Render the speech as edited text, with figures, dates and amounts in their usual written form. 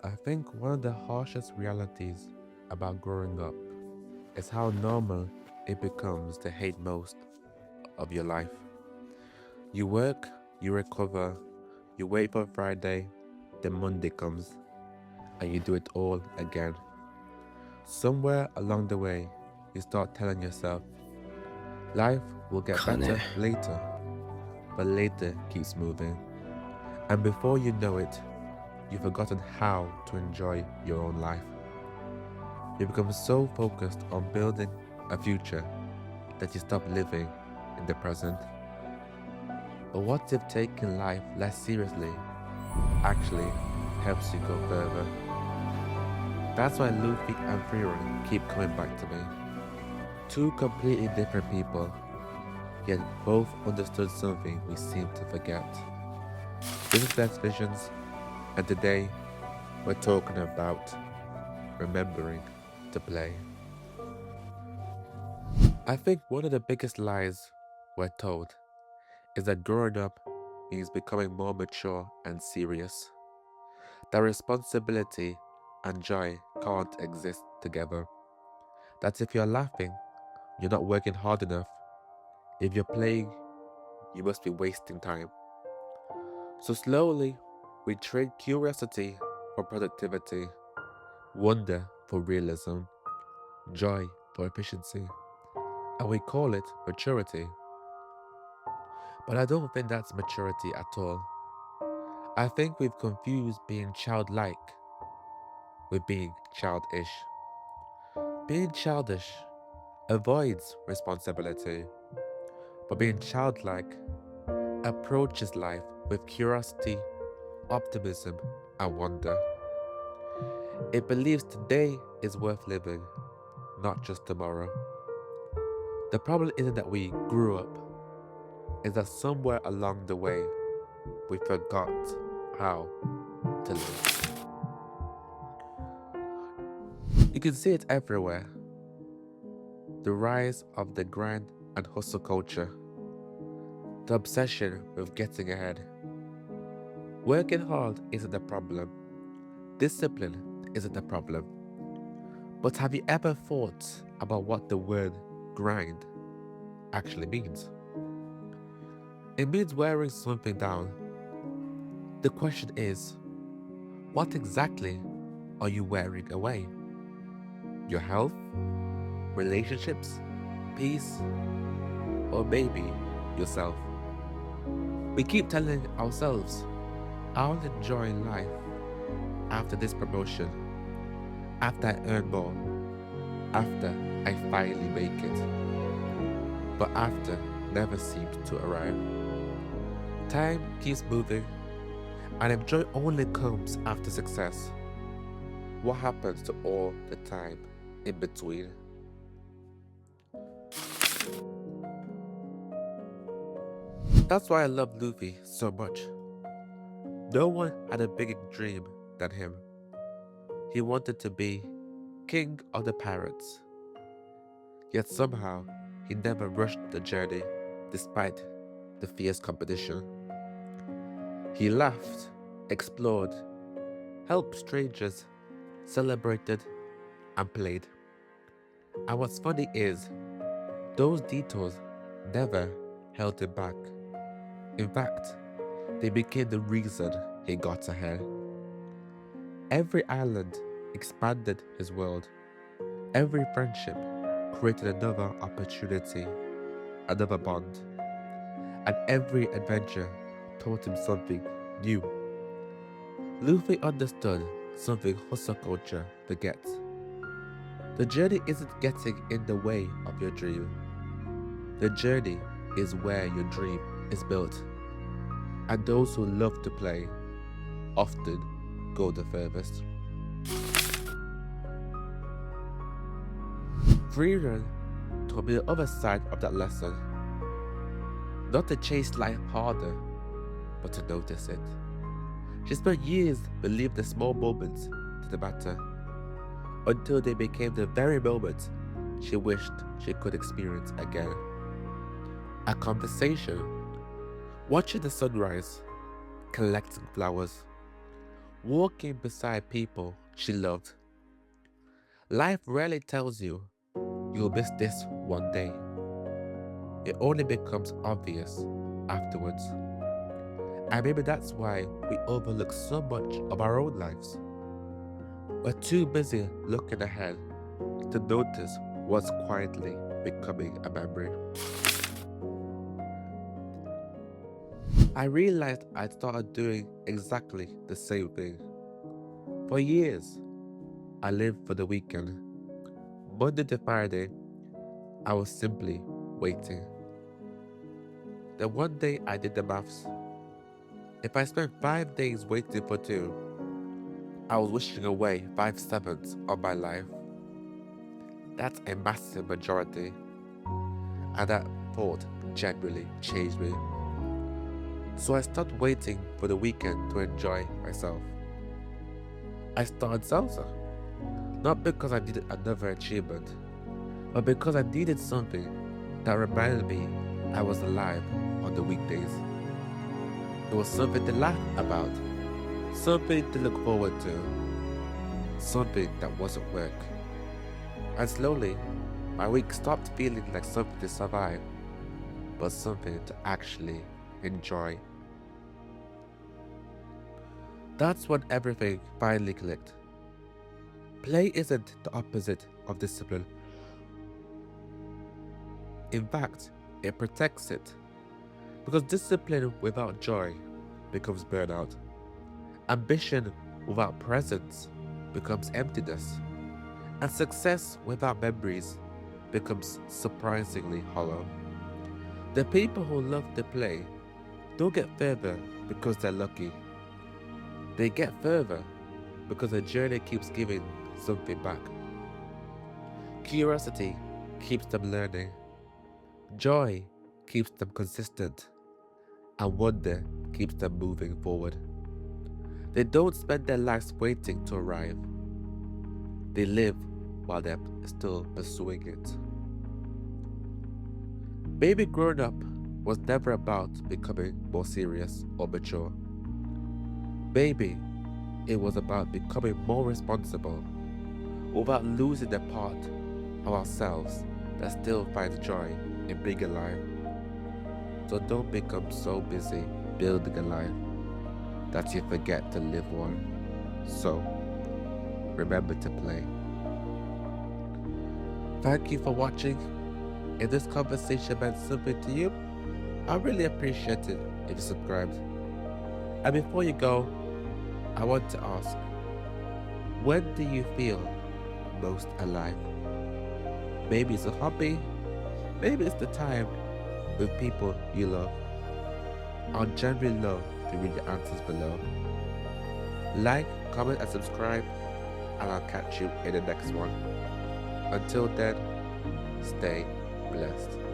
I think one of the harshest realities about growing up is how normal it becomes to hate most of your life. You work, you recover, you wait for Friday, then Monday comes, and you do it all again. Somewhere along the way, you start telling yourself, life will get better 金。later, but later keeps moving. And before you know it, you've forgotten how to enjoy your own life. You become so focused on building a future that you stop living in the present. But what if taking life less seriously actually helps you go further? That's why Luffy and Frieren keep coming back to me. Two completely different people, yet both understood something we seem to forget. This is Best Visions, and today we're talking about remembering to play. I think one of the biggest lies we're told is that growing up means becoming more mature and serious. That responsibility and joy can't exist together. That if you're laughing, you're not working hard enough. If you're playing, you must be wasting time. So slowly, we trade curiosity for productivity, wonder for realism, joy for efficiency, and we call it maturity. But I don't think that's maturity at all. I think we've confused being childlike with being childish. Being childish avoids responsibility, but being childlike approaches life with curiosity, optimism, and wonder. It believes today is worth living, not just tomorrow. The problem isn't that we grew up, it's that somewhere along the way we forgot how to live. You can see it everywhere. The rise of the grind and hustle culture, the obsession with getting ahead. Working hard isn't the problem, discipline isn't the problem. But have you ever thought about what the word grind actually means? It means wearing something down. The question is, what exactly are you wearing away? Your health, relationships, peace, or maybe yourself? We keep telling ourselves, I'll enjoy life after this promotion, after I earn more, after I finally make it. But after never seems to arrive. Time keeps moving, and if joy only comes after success, what happens to all the time in between? That's why I love Luffy so much. No one had a bigger dream than him. He wanted to be king of the pirates. Yet somehow, he never rushed the journey despite the fierce competition. He laughed, explored, helped strangers, celebrated, and played. And what's funny is, those detours never held him back. In fact, they became the reason he got ahead. Every island expanded his world. Every friendship created another opportunity, another bond. And every adventure taught him something new. Luffy understood something hustle culture forgets. The journey isn't getting in the way of your dream. The journey is where your dream is built. And those who love to play often go the furthest. Frieren taught me the other side of that lesson. Not to chase life harder, but to notice it. She spent years believing the small moments didn't matter, until they became the very moments she wished she could experience again. A conversation, watching the sunrise, collecting flowers, walking beside people she loved. Life rarely tells you you'll miss this one day. It only becomes obvious afterwards. And maybe that's why we overlook so much of our own lives. We're too busy looking ahead to notice what's quietly becoming a memory. I realized I'd started doing exactly the same thing. For years, I lived for the weekend. Monday to Friday, I was simply waiting. Then one day I did the maths. If I spent 5 days waiting for 2, I was wishing away 5/7 of my life. That's a massive majority. And that thought genuinely changed me. So I stopped waiting for the weekend to enjoy myself. I started salsa. Not because I needed another achievement, but because I needed something that reminded me I was alive on the weekdays. It was something to laugh about, something to look forward to, something that wasn't work. And slowly, my week stopped feeling like something to survive, but something to actually enjoy. That's when everything finally clicked. Play isn't the opposite of discipline. In fact, it protects it. Because discipline without joy becomes burnout. Ambition without presence becomes emptiness. And success without memories becomes surprisingly hollow. The people who love to play don't get further because they're lucky. They get further because the journey keeps giving something back. Curiosity keeps them learning. Joy keeps them consistent. And wonder keeps them moving forward. They don't spend their lives waiting to arrive. They live while they're still pursuing it. Baby growing up was never about becoming more serious or mature. Maybe it was about becoming more responsible without losing the part of ourselves that still finds joy in being alive. So don't become so busy building a life that you forget to live one. So remember to play. Thank you for watching. If this conversation meant something to you, I really appreciate it if you subscribed. And before you go, I want to ask, when do you feel most alive? Maybe it's a hobby, maybe it's the time with people you love. I'd genuinely love to read your answers below. Like, comment and subscribe, and I'll catch you in the next one. Until then, stay blessed.